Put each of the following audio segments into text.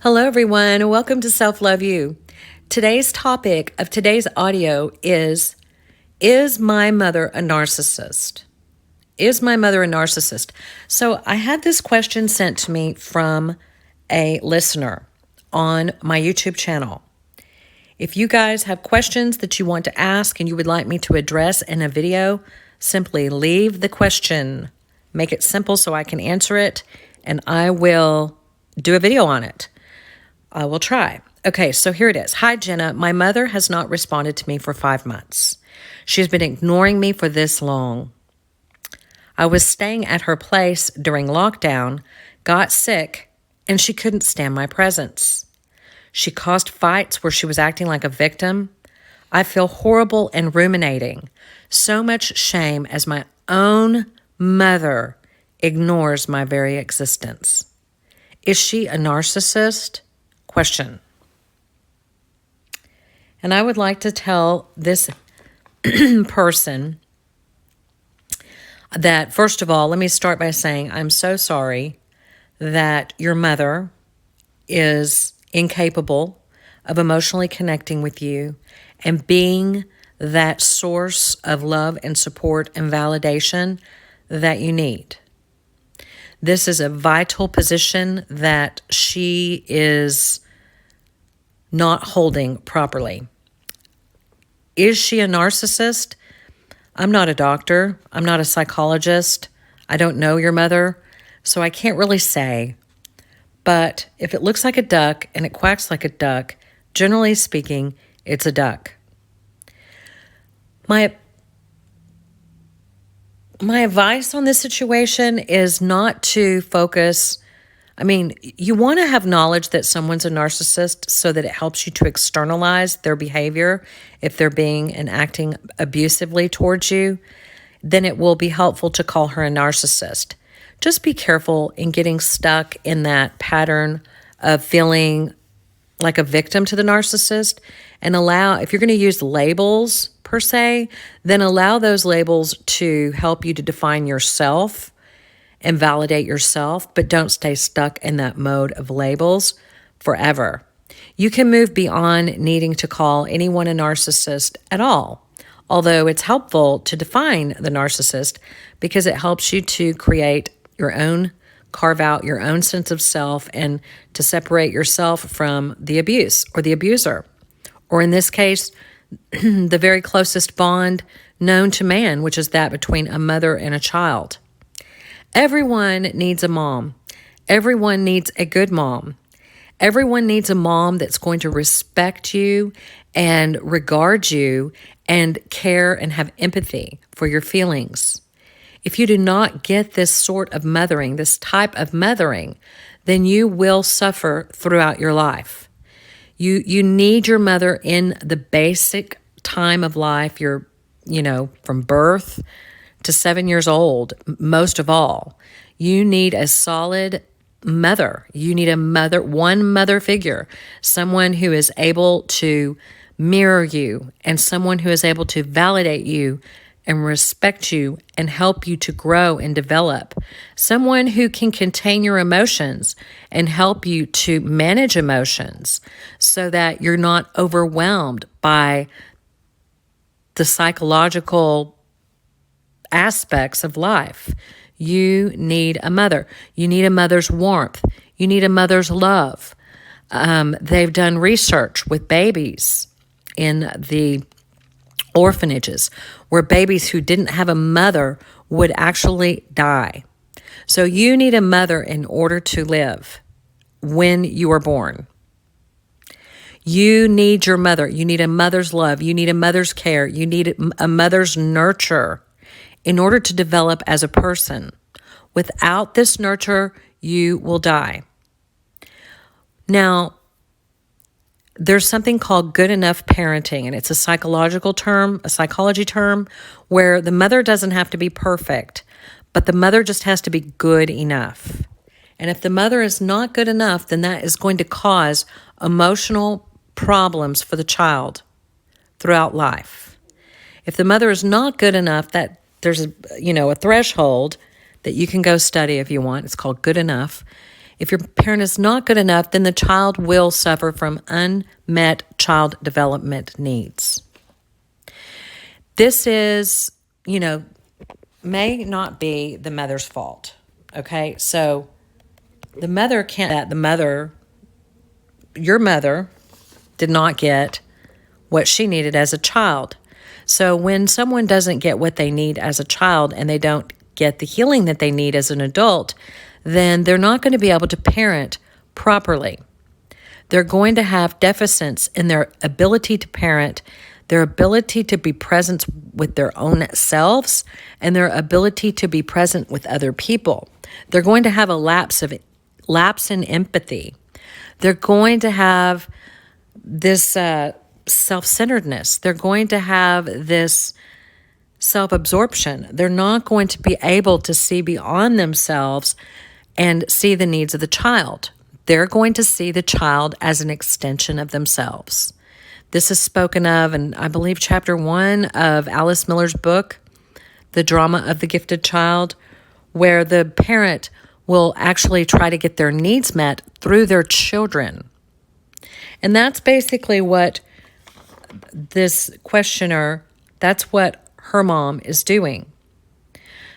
Hello, everyone. Welcome to Self Love You. Today's topic of today's audio is my mother a narcissist? Is my mother a narcissist? So I had this question sent to me from a listener on my YouTube channel. If you guys have questions that you want to ask and you would like me to address in a video, simply leave the question. Make it simple so I can answer it, and I will do a video on it. I will try. Okay, so here it is. Hi, Jenna. My mother has not responded to me for 5 months. She's been ignoring me for this long. I was staying at her place during lockdown, got sick, and she couldn't stand my presence. She caused fights where she was acting like a victim. I feel horrible and ruminating. So much shame as my own mother ignores my very existence. Is she a narcissist? Question. And I would like to tell this person that, first of all, let me start by saying I'm so sorry that your mother is incapable of emotionally connecting with you and being that source of love and support and validation that you need. This is a vital position that she is not holding properly. Is she a narcissist? I'm not a doctor. I'm not a psychologist. I don't know your mother, so I can't really say. But if it looks like a duck and it quacks like a duck, generally speaking, it's a duck. My advice on this situation is not to focus. You want to have knowledge that someone's a narcissist so that it helps you to externalize their behavior. If they're being and acting abusively towards you, then it will be helpful to call her a narcissist. Just be careful in getting stuck in that pattern of feeling like a victim to the narcissist, and if you're going to use labels per se, then allow those labels to help you to define yourself and validate yourself, but don't stay stuck in that mode of labels forever. You can move beyond needing to call anyone a narcissist at all, although it's helpful to define the narcissist because it helps you to carve out your own sense of self and to separate yourself from the abuse or the abuser. Or in this case, the very closest bond known to man, which is that between a mother and a child. Everyone needs a mom. Everyone needs a good mom. Everyone needs a mom that's going to respect you and regard you and care and have empathy for your feelings. If you do not get this sort of mothering, this type of mothering, then you will suffer throughout your life. You need your mother in the basic time of life. You're, from birth to 7 years old, most of all. You need a solid mother. You need one mother figure, someone who is able to mirror you and someone who is able to validate you and respect you and help you to grow and develop. Someone who can contain your emotions and help you to manage emotions so that you're not overwhelmed by the psychological aspects of life. You need a mother. You need a mother's warmth. You need a mother's love. They've done research with babies in the orphanages where babies who didn't have a mother would actually die. So you need a mother in order to live when you are born. You need your mother. You need a mother's love. You need a mother's care. You need a mother's nurture in order to develop as a person. Without this nurture, you will die. Now, there's something called good enough parenting, and it's a psychology term, where the mother doesn't have to be perfect, but the mother just has to be good enough. And if the mother is not good enough, then that is going to cause emotional problems for the child throughout life. If the mother is not good enough, that there's a threshold that you can go study if you want. It's called good enough. If your parent is not good enough, then the child will suffer from unmet child development needs. This is, may not be the mother's fault. Okay, so the mother can't, your mother did not get what she needed as a child. So when someone doesn't get what they need as a child and they don't get the healing that they need as an adult, then they're not going to be able to parent properly. They're going to have deficits in their ability to parent, their ability to be present with their own selves, and their ability to be present with other people. They're going to have a lapse in empathy. They're going to have this self-centeredness. They're going to have this self-absorption. They're not going to be able to see beyond themselves and see the needs of the child. They're going to see the child as an extension of themselves. This is spoken of in, I believe, chapter 1 of Alice Miller's book, The Drama of the Gifted Child, where the parent will actually try to get their needs met through their children. And that's basically what this questioner, that's what her mom is doing.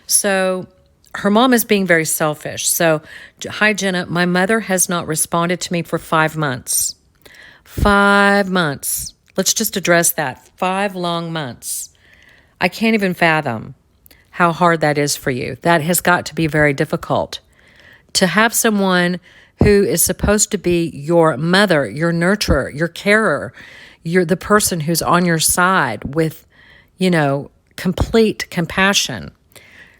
So her mom is being very selfish. So, hi, Jenna, my mother has not responded to me for 5 months. 5 months. Let's just address that. 5 long months. I can't even fathom how hard that is for you. That has got to be very difficult. To have someone who is supposed to be your mother, your nurturer, your carer, you're the person who's on your side with, complete compassion.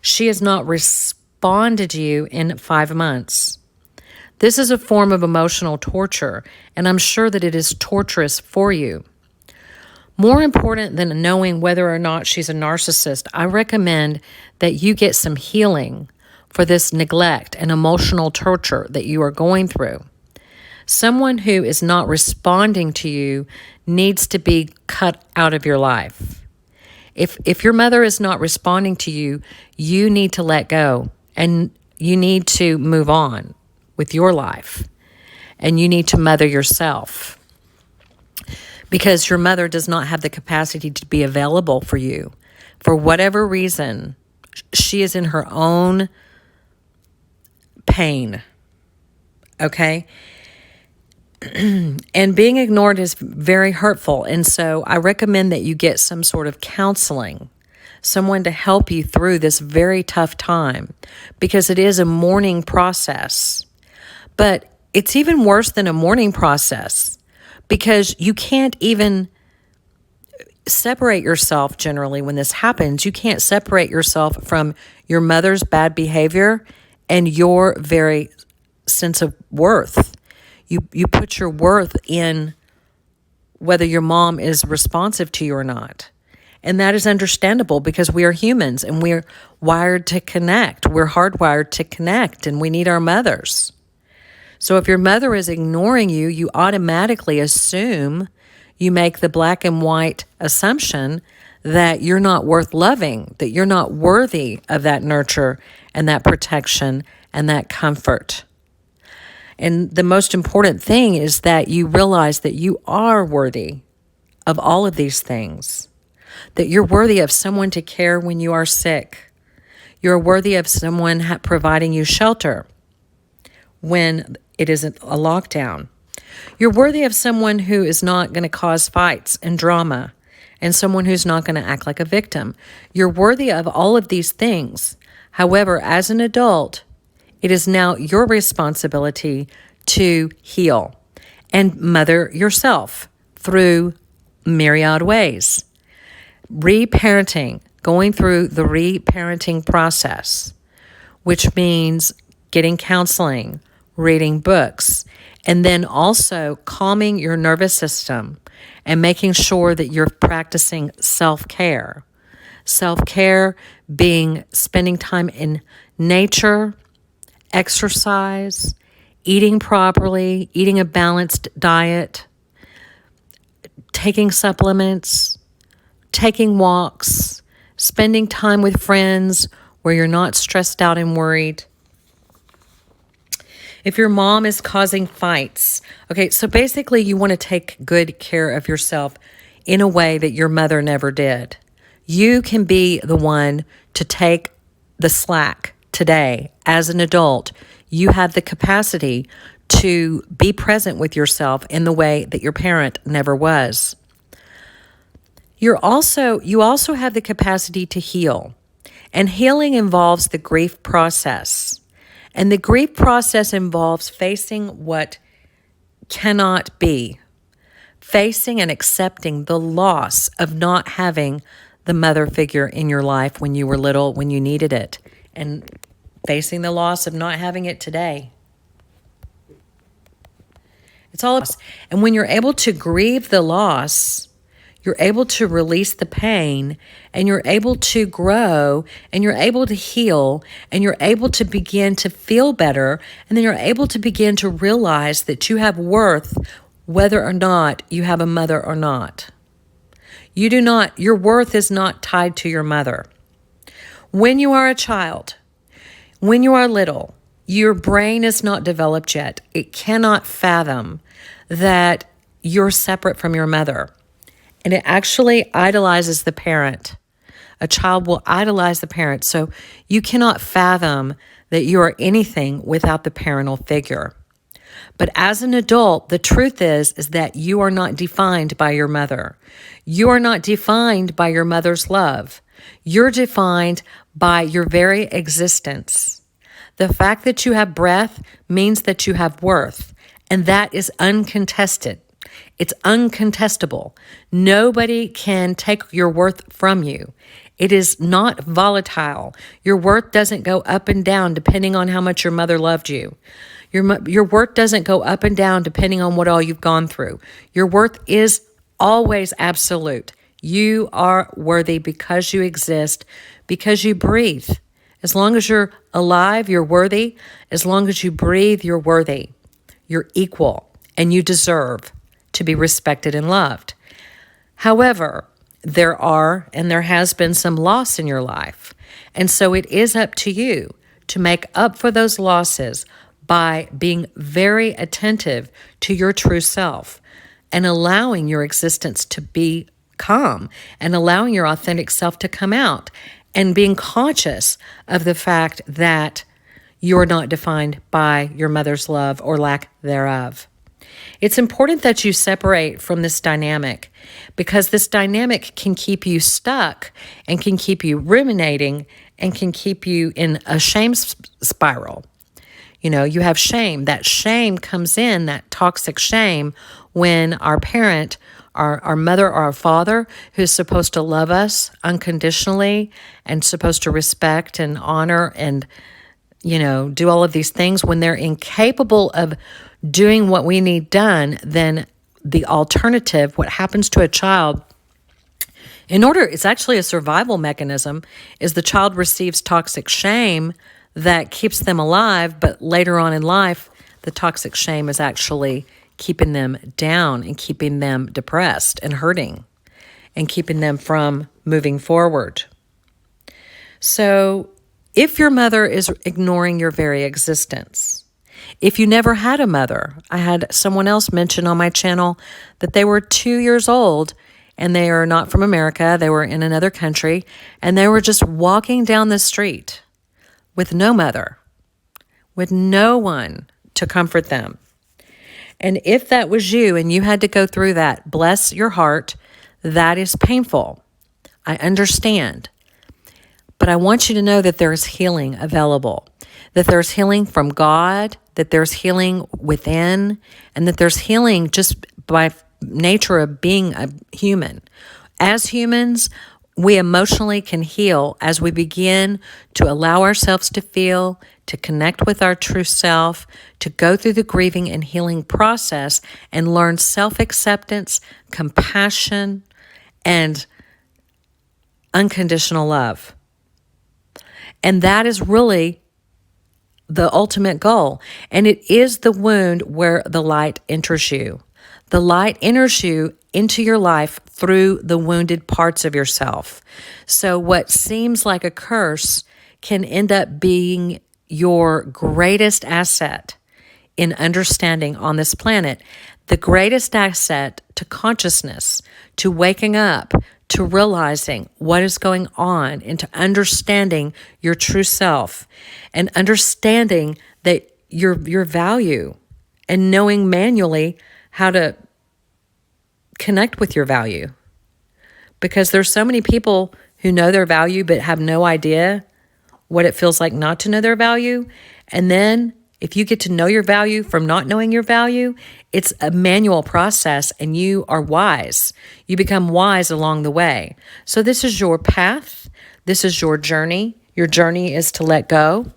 She has not responded to you in 5 months. This is a form of emotional torture, and I'm sure that it is torturous for you. More important than knowing whether or not she's a narcissist, I recommend that you get some healing for this neglect and emotional torture that you are going through. Someone who is not responding to you needs to be cut out of your life. If your mother is not responding to you, you need to let go and you need to move on with your life. And you need to mother yourself because your mother does not have the capacity to be available for you. For whatever reason, she is in her own pain. Okay? And being ignored is very hurtful. And so I recommend that you get some sort of counseling, someone to help you through this very tough time, because it is a mourning process. But it's even worse than a mourning process because you can't even separate yourself generally when this happens. You can't separate yourself from your mother's bad behavior and your very sense of worth. You put your worth in whether your mom is responsive to you or not. And that is understandable because we are humans and we're wired to connect. We're hardwired to connect and we need our mothers. So if your mother is ignoring you, you automatically assume, you make the black and white assumption that you're not worth loving, that you're not worthy of that nurture and that protection and that comfort. And the most important thing is that you realize that you are worthy of all of these things, that you're worthy of someone to care when you are sick. You're worthy of someone providing you shelter when it isn't a lockdown. You're worthy of someone who is not going to cause fights and drama and someone who's not going to act like a victim. You're worthy of all of these things. However, as an adult, it is now your responsibility to heal and mother yourself through myriad ways. Reparenting, going through the reparenting process, which means getting counseling, reading books, and then also calming your nervous system and making sure that you're practicing self-care. Self-care being spending time in nature, exercise, eating properly, eating a balanced diet, taking supplements, taking walks, spending time with friends where you're not stressed out and worried. If your mom is causing fights, okay, so basically you want to take good care of yourself in a way that your mother never did. You can be the one to take the slack today as an adult. You have the capacity to be present with yourself in the way that your parent never was. You also have the capacity to heal. And healing involves the grief process. And the grief process involves facing what cannot be, facing and accepting the loss of not having the mother figure in your life when you were little, when you needed it, and facing the loss of not having it today. It's all about, and when you're able to grieve the loss, you're able to release the pain, and you're able to grow, and you're able to heal, and you're able to begin to feel better, and then you're able to begin to realize that you have worth whether or not you have a mother or not. Your worth is not tied to your mother. When you are a child, when you are little, your brain is not developed yet. It cannot fathom that you're separate from your mother. And it actually idolizes the parent. A child will idolize the parent. So you cannot fathom that you are anything without the parental figure. But as an adult, the truth is that you are not defined by your mother. You are not defined by your mother's love. You're defined by your very existence. The fact that you have breath means that you have worth, and that is uncontested. It's uncontestable. Nobody can take your worth from you. It is not volatile. Your worth doesn't go up and down depending on how much your mother loved you. Your worth doesn't go up and down depending on what all you've gone through. Your worth is always absolute. You are worthy because you exist, because you breathe. As long as you're alive, you're worthy. As long as you breathe, you're worthy. You're equal, and you deserve to be respected and loved. However, there has been some loss in your life. And so it is up to you to make up for those losses by being very attentive to your true self and allowing your existence to be calm and allowing your authentic self to come out and being conscious of the fact that you're not defined by your mother's love or lack thereof. It's important that you separate from this dynamic because this dynamic can keep you stuck and can keep you ruminating and can keep you in a shame spiral. You know, you have shame. That shame comes in, that toxic shame, when our parent, our mother or our father, who's supposed to love us unconditionally and supposed to respect and honor and, do all of these things, when they're incapable of doing what we need done, then the alternative, what happens to a child, it's actually a survival mechanism, is the child receives toxic shame that keeps them alive, but later on in life, the toxic shame is actually keeping them down and keeping them depressed and hurting and keeping them from moving forward. So if your mother is ignoring your very existence, if you never had a mother, I had someone else mention on my channel that they were 2 years old and they are not from America, they were in another country, and they were just walking down the street with no mother, with no one to comfort them. And if that was you and you had to go through that, bless your heart, that is painful. I understand. But I want you to know that there is healing available, that there's healing from God, that there's healing within, and that there's healing just by nature of being a human. As humans, we emotionally can heal as we begin to allow ourselves to feel, to connect with our true self, to go through the grieving and healing process and learn self-acceptance, compassion, and unconditional love. And that is really the ultimate goal. And it is the wound where the light enters you. The light enters you into your life through the wounded parts of yourself. So what seems like a curse can end up being your greatest asset in understanding on this planet. The greatest asset to consciousness, to waking up, to realizing what is going on, and to understanding your true self, and understanding that your value, and knowing manually how to connect with your value. Because there's so many people who know their value but have no idea what it feels like not to know their value. And then if you get to know your value from not knowing your value, it's a manual process and you are wise. You become wise along the way. So this is your path. This is your journey. Your journey is to let go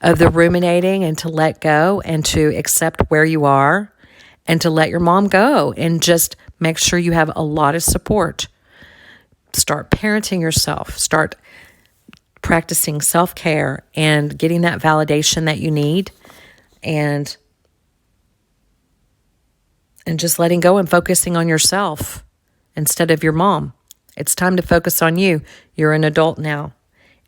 of the ruminating and to let go and to accept where you are and to let your mom go and just make sure you have a lot of support. Start parenting yourself. Start practicing self-care and getting that validation that you need, and just letting go and focusing on yourself instead of your mom. It's time to focus on you. You're an adult now,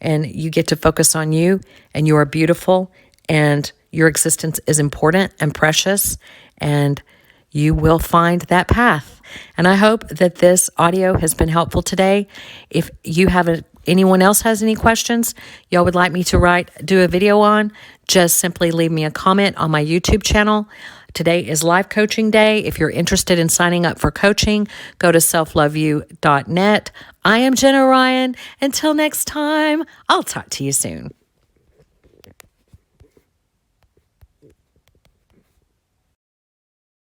and you get to focus on you, and you are beautiful, and your existence is important and precious, and you will find that path. And I hope that this audio has been helpful today. If you have anyone else has any questions y'all would like me to do a video on, just simply leave me a comment on my YouTube channel. Today is Life Coaching Day. If you're interested in signing up for coaching, go to selfloveyou.net. I am Jenna Ryan. Until next time, I'll talk to you soon.